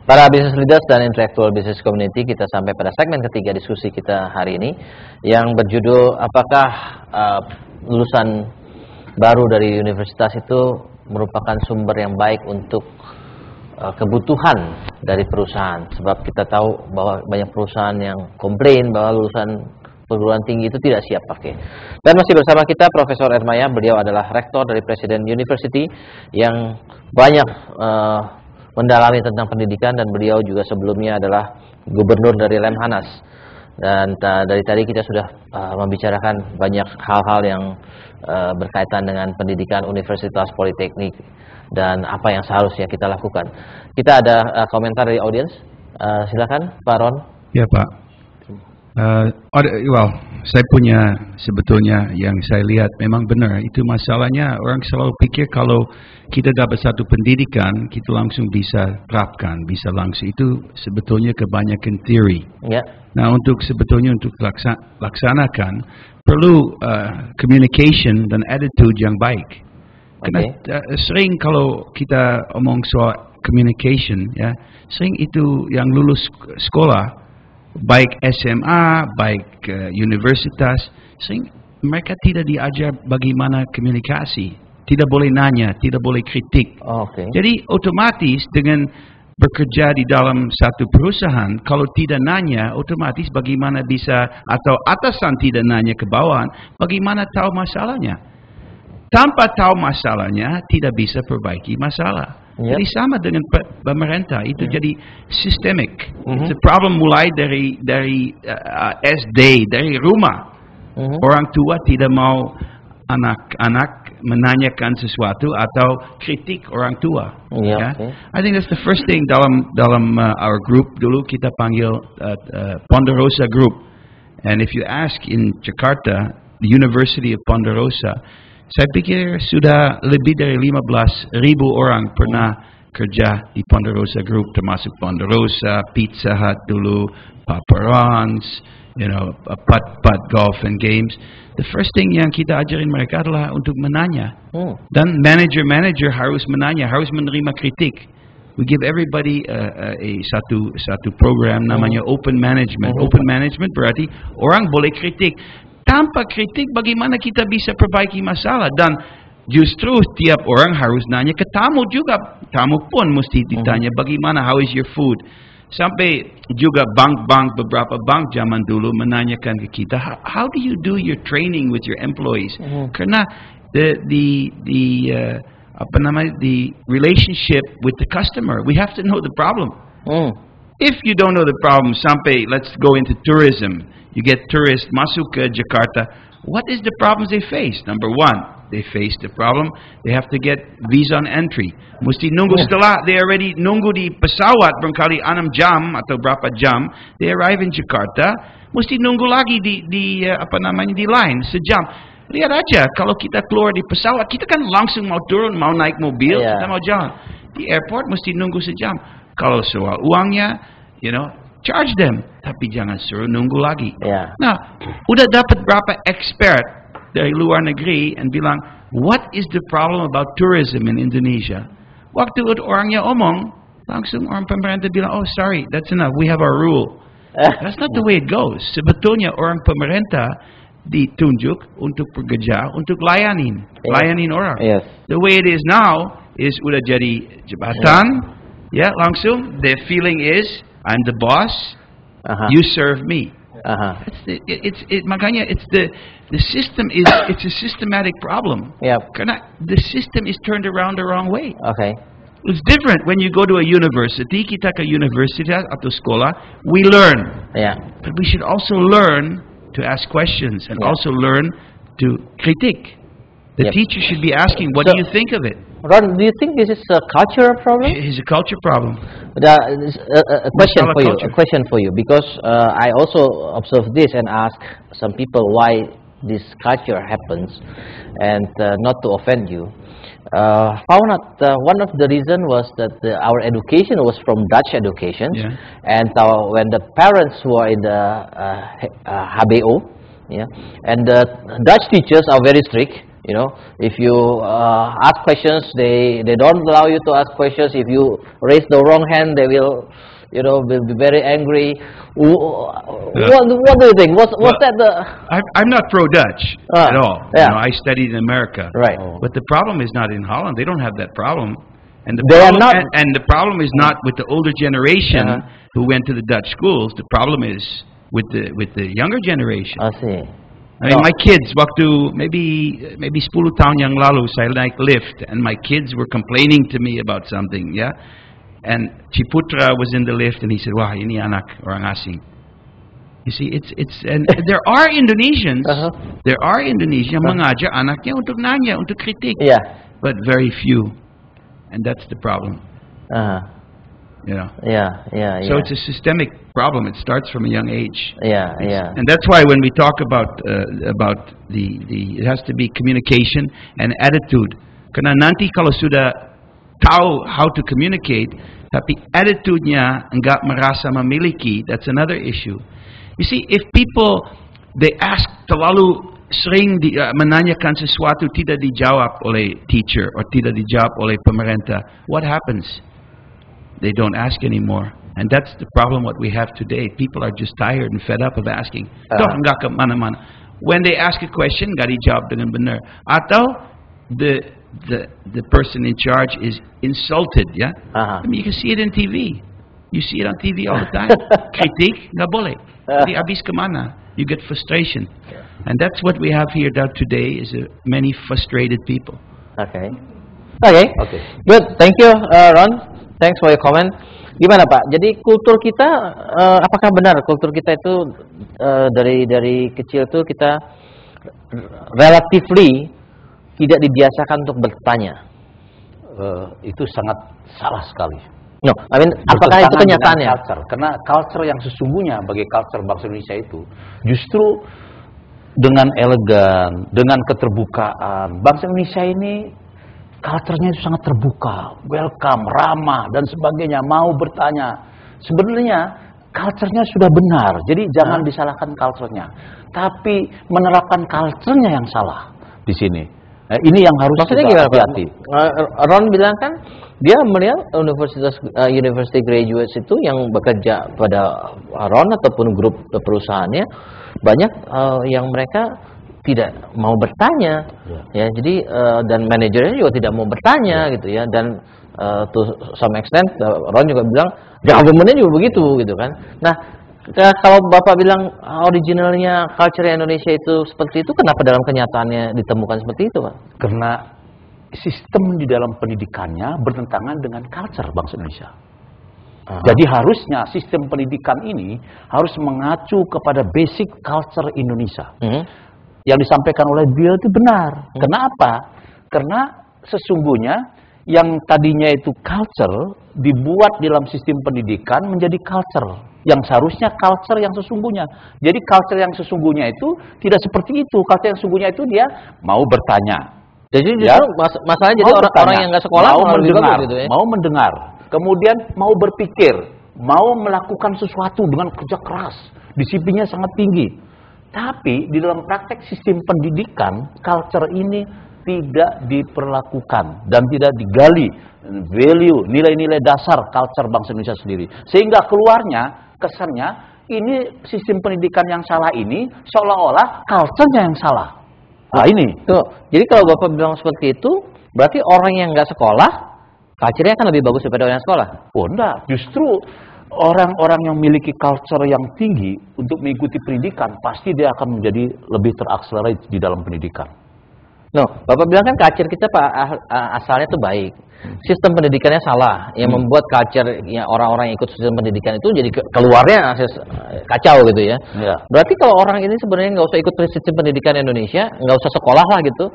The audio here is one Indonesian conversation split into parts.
Para business leaders dan intellectual business community, kita sampai pada segmen ketiga diskusi kita hari ini yang berjudul apakah lulusan baru dari universitas itu merupakan sumber yang baik untuk kebutuhan dari perusahaan. Sebab kita tahu bahwa banyak perusahaan yang komplain bahwa lulusan perguruan tinggi itu tidak siap pakai. Dan masih bersama kita Profesor Ermaya, beliau adalah rektor dari Presiden University yang banyak mendalami tentang pendidikan, dan beliau juga sebelumnya adalah gubernur dari Lemhanas. Dan dari tadi kita sudah membicarakan banyak hal-hal yang berkaitan dengan pendidikan universitas, politeknik, dan apa yang seharusnya kita lakukan. Kita ada komentar dari audiens. Silakan Pak Ron. Ya Pak. Saya punya sebetulnya yang saya lihat memang benar. Itu masalahnya, orang selalu pikir kalau kita dapat satu pendidikan, kita langsung bisa terapkan, bisa langsung. Itu sebetulnya kebanyakan teori. Ya. Nah, sebetulnya untuk laksanakan, perlu communication dan attitude yang baik. Karena sering kalau kita omong soal communication, ya, sering itu yang lulus sekolah, baik SMA, baik universitas, sering mereka tidak diajar bagaimana komunikasi, tidak boleh nanya, tidak boleh kritik. Jadi otomatis dengan bekerja di dalam satu perusahaan, kalau tidak nanya, otomatis bagaimana bisa, atau atasan tidak nanya ke bawahan, bagaimana tahu masalahnya? Tanpa tahu masalahnya, tidak bisa perbaiki masalah. Jadi sama dengan pemerintah, itu jadi sistemik. It's a problem mulai dari SD, dari rumah. Orang tua tidak mau anak-anak menanyakan sesuatu atau kritik orang tua. I think that's the first thing dalam our group. Dulu kita panggil Ponderosa Group. And if you ask in Jakarta, the University of Ponderosa, saya pikir sudah lebih dari 15,000 orang pernah kerja di Ponderosa Group, termasuk Ponderosa, Pizza Hut dulu, Papa Ron's, Putt Golf and Games. The first thing yang kita ajarin mereka adalah untuk menanya. Dan manager harus menanya, harus menerima kritik. We give everybody satu program namanya Open Management. Open Management berarti orang boleh kritik. Tanpa kritik, bagaimana kita bisa perbaiki masalah? Dan justru tiap orang harus nanya ke tamu juga. Tamu pun mesti ditanya, bagaimana, how is your food? Sampai juga bank-bank, beberapa bank zaman dulu menanyakan ke kita, how do you do your training with your employees? Karena the relationship with the customer, we have to know the problem. If you don't know the problem, sampai let's go into tourism. You get tourists masuk ke Jakarta. What is the problems they face? Number one, they face the problem. They have to get visa on entry. Mesti nunggu setelah they already nunggu di pesawat barangkali 6 jam atau berapa jam. They arrive in Jakarta. Mesti nunggu lagi di line sejam. Lihat aja kalau kita keluar di pesawat, kita kan langsung mau turun, mau naik mobil, kita mau jalan. Di airport mesti nunggu sejam. Kalau soal uangnya, charge them, tapi jangan suruh nunggu lagi. Nah, udah dapat berapa expert dari luar negeri and bilang, what is the problem about tourism in Indonesia? Waktu orangnya omong, langsung orang pemerintah bilang, oh sorry, that's enough, we have our rule. That's not the way it goes. Sebetulnya orang pemerintah ditunjuk untuk bekerja, untuk layanin orang. The way it is now is udah jadi jabatan, langsung the feeling is I'm the boss. You serve me. Makanya the system is it's a systematic problem. Karena the system is turned around the wrong way. It's different when you go to a university. Kita ke universitas atau sekolah, we learn. But we should also learn to ask questions and also learn to critique. The teacher should be asking, what do you think of it? Ron, do you think this is a cultural problem? It's a culture problem. A question for you, because I also observe this and ask some people why this culture happens, and not to offend you. Found out one of the reason was that our education was from Dutch education, and when the parents were in the HBO, and the Dutch teachers are very strict. You know, if you ask questions, they don't allow you to ask questions. If you raise the wrong hand, they will, you know, will be very angry. What do you think? Was that the? I'm not pro-Dutch at all. Yeah. You know, I studied in America. Right. But the problem is not in Holland. They don't have that problem. And the They are problem, not- and the problem is not with the older generation who went to the Dutch schools. The problem is with the younger generation. I see. I mean, my kids, waktu maybe 10 tahun yang lalu, saya naik lift, and my kids were complaining to me about something, yeah? And Ciputra was in the lift, and he said, wah, ini anak orang asing. You see, and there are Indonesians, there are Indonesians mengajar anaknya untuk nanya, untuk kritik, Yeah. but very few, and that's the problem, you know. Yeah. So it's a systemic problem. It starts from a young age. Yeah. And that's why when we talk about the it has to be communication and attitude. Karena nanti kalau sudah tahu how to communicate, tapi attitude-nya enggak merasa memiliki, that's another issue. You see, if people they ask terlalu sering menanyakan sesuatu tidak dijawab oleh teacher or tidak dijawab oleh pemerintah, what happens? They don't ask anymore. And that's the problem what we have today. People are just tired and fed up of asking. Toh enggak ke mana-mana. When they ask a question, enggak dijawab dengan benar. Atau the person in charge is insulted, yeah? I mean, you can see it in TV. You see it on TV all the time. Kritik enggak boleh. Jadi habis kemana? You get frustration. And that's what we have here today is many frustrated people. Okay. Good. Thank you, Ron. Thanks for your comment. Gimana Pak? Jadi kultur kita, apakah benar kultur kita itu dari kecil tuh kita relatively tidak dibiasakan untuk bertanya? Itu sangat salah sekali. No, I mean, apakah itu kenyataannya? Karena culture yang sesungguhnya bagi culture bangsa Indonesia itu justru dengan elegan, dengan keterbukaan. Bangsa Indonesia ini culture-nya itu sangat terbuka, welcome, ramah, dan sebagainya, mau bertanya. Sebenarnya culture-nya sudah benar, jadi jangan disalahkan culture-nya. Tapi menerapkan culture-nya yang salah di sini. Ini yang harus maksudnya kita gimana, hati-hati. Ron bilang kan dia melihat university graduates itu yang bekerja pada Ron ataupun grup perusahaannya banyak yang mereka tidak mau bertanya, ya. Jadi dan manajernya juga tidak mau bertanya, gitu ya. Dan to some extent Ron juga bilang government-nya juga begitu, gitu kan. Nah, kalau Bapak bilang originalnya culture Indonesia itu seperti itu, kenapa dalam kenyataannya ditemukan seperti itu, Pak? Karena sistem di dalam pendidikannya bertentangan dengan culture bangsa Indonesia. Jadi harusnya sistem pendidikan ini harus mengacu kepada basic culture Indonesia. Yang disampaikan oleh Bill itu benar. Kenapa? Karena sesungguhnya yang tadinya itu culture dibuat dalam sistem pendidikan menjadi culture yang seharusnya culture yang sesungguhnya. Jadi culture yang sesungguhnya itu tidak seperti itu. Culture yang sesungguhnya itu dia mau bertanya. Jadi justru masalahnya jadi orang yang nggak sekolah mau mendengar, gitu ya? mau mendengar, kemudian mau berpikir, mau melakukan sesuatu dengan kerja keras, disiplinnya sangat tinggi. Tapi di dalam praktek sistem pendidikan, culture ini tidak diperlakukan dan tidak digali value, nilai-nilai dasar culture bangsa Indonesia sendiri. Sehingga keluarnya, kesannya, ini sistem pendidikan yang salah ini seolah-olah culture-nya yang salah. Nah ini. Tuh, jadi kalau Bapak bilang seperti itu, berarti orang yang nggak sekolah, culture-nya akan lebih bagus daripada orang yang sekolah? Oh enggak, justru orang-orang yang memiliki culture yang tinggi untuk mengikuti pendidikan, pasti dia akan menjadi lebih terakselerate di dalam pendidikan. No, Bapak bilang kan culture kita asalnya itu baik. Sistem pendidikannya salah, yang membuat culture ya, orang-orang yang ikut sistem pendidikan itu jadi keluarnya kacau gitu ya. Berarti kalau orang ini sebenarnya nggak usah ikut sistem pendidikan Indonesia, nggak usah sekolah lah gitu,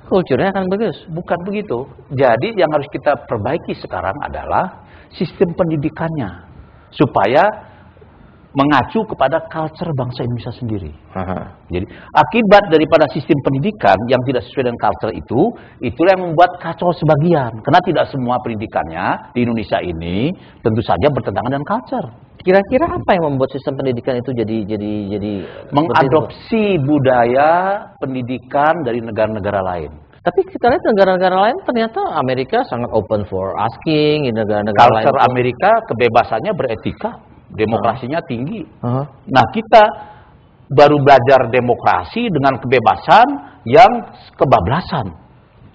culture-nya akan bagus. Bukan begitu. Jadi yang harus kita perbaiki sekarang adalah sistem pendidikannya, supaya mengacu kepada culture bangsa Indonesia sendiri. Jadi akibat daripada sistem pendidikan yang tidak sesuai dengan culture itu, itulah yang membuat kacau sebagian. Karena tidak semua pendidikannya di Indonesia ini tentu saja bertentangan dengan culture. Kira-kira apa yang membuat sistem pendidikan itu jadi mengadopsi budaya pendidikan dari negara-negara lain. Tapi kita lihat negara-negara lain ternyata Amerika sangat open for asking, negara-negara lain. Culture Amerika kebebasannya beretika, demokrasinya tinggi. Nah, kita baru belajar demokrasi dengan kebebasan yang kebablasan,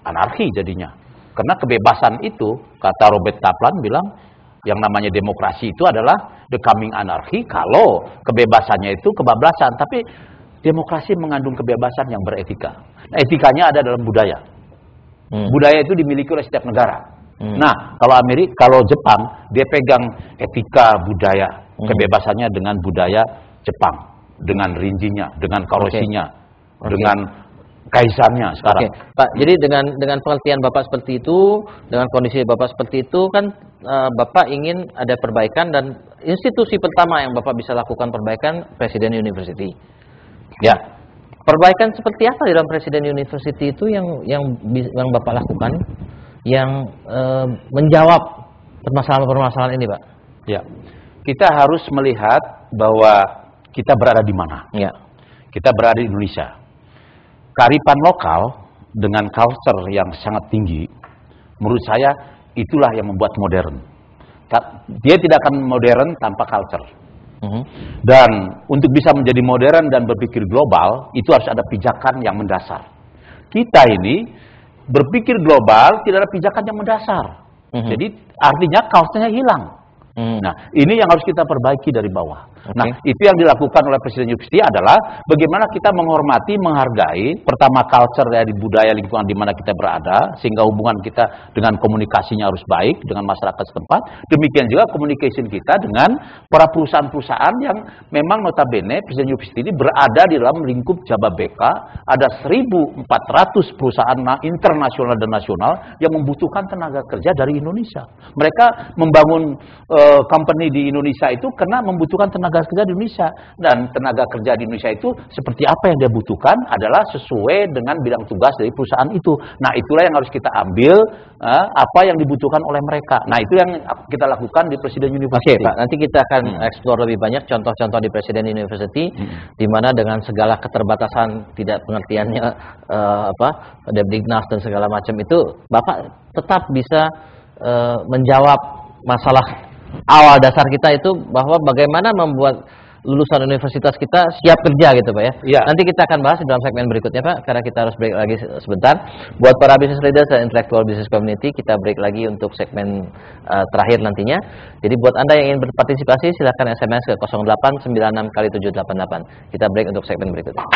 anarki jadinya. Karena kebebasan itu, kata Robert Kaplan bilang, yang namanya demokrasi itu adalah the coming anarchy kalau kebebasannya itu kebablasan. Tapi demokrasi mengandung kebebasan yang beretika. Nah, etikanya ada dalam budaya. Budaya itu dimiliki oleh setiap negara. Nah, kalau Jepang, dia pegang etika budaya, kebebasannya dengan budaya Jepang, dengan rinjinya, dengan korosinya, dengan kaisannya sekarang. Pak, jadi dengan pengertian Bapak seperti itu, dengan kondisi Bapak seperti itu, kan Bapak ingin ada perbaikan, dan institusi pertama yang Bapak bisa lakukan perbaikan Presiden University. Ya, perbaikan seperti apa di dalam Presiden University itu yang Bapak lakukan, yang menjawab permasalahan-permasalahan ini, Pak? Ya, kita harus melihat bahwa kita berada di mana. Ya, kita berada di Indonesia. Kearifan lokal dengan culture yang sangat tinggi, menurut saya itulah yang membuat modern. Dia tidak akan modern tanpa culture. Dan untuk bisa menjadi modern dan berpikir global, itu harus ada pijakan yang mendasar. Kita ini berpikir global, tidak ada pijakan yang mendasar. Jadi artinya culture-nya hilang. Nah, ini yang harus kita perbaiki dari bawah. Nah, itu yang dilakukan oleh Presiden University adalah bagaimana kita menghormati, menghargai pertama culture dari budaya lingkungan di mana kita berada, sehingga hubungan kita dengan komunikasinya harus baik dengan masyarakat setempat. Demikian juga communication kita dengan para perusahaan-perusahaan yang memang notabene Presiden University ini berada di dalam lingkup Jababeka. Ada 1.400 perusahaan internasional dan nasional yang membutuhkan tenaga kerja dari Indonesia. Mereka membangun company di Indonesia itu karena membutuhkan tenaga kerja di Indonesia, dan tenaga kerja di Indonesia itu seperti apa yang dia butuhkan adalah sesuai dengan bidang tugas dari perusahaan itu. Nah, itulah yang harus kita ambil, apa yang dibutuhkan oleh mereka. Nah, itu yang kita lakukan di Presiden University. Oke, Pak, nanti kita akan eksplor lebih banyak contoh-contoh di Presiden University, di mana dengan segala keterbatasan, tidak pengertiannya Debdignas dan segala macam itu, Bapak tetap bisa menjawab masalah awal dasar kita itu, bahwa bagaimana membuat lulusan universitas kita siap kerja gitu, Pak, ya. Ya. Nanti kita akan bahas dalam segmen berikutnya, Pak, karena kita harus break lagi sebentar. Buat para business leaders dan intellectual business community, kita break lagi untuk segmen terakhir nantinya. Jadi buat Anda yang ingin berpartisipasi, silakan SMS ke 0896 kali 788. Kita break untuk segmen berikutnya.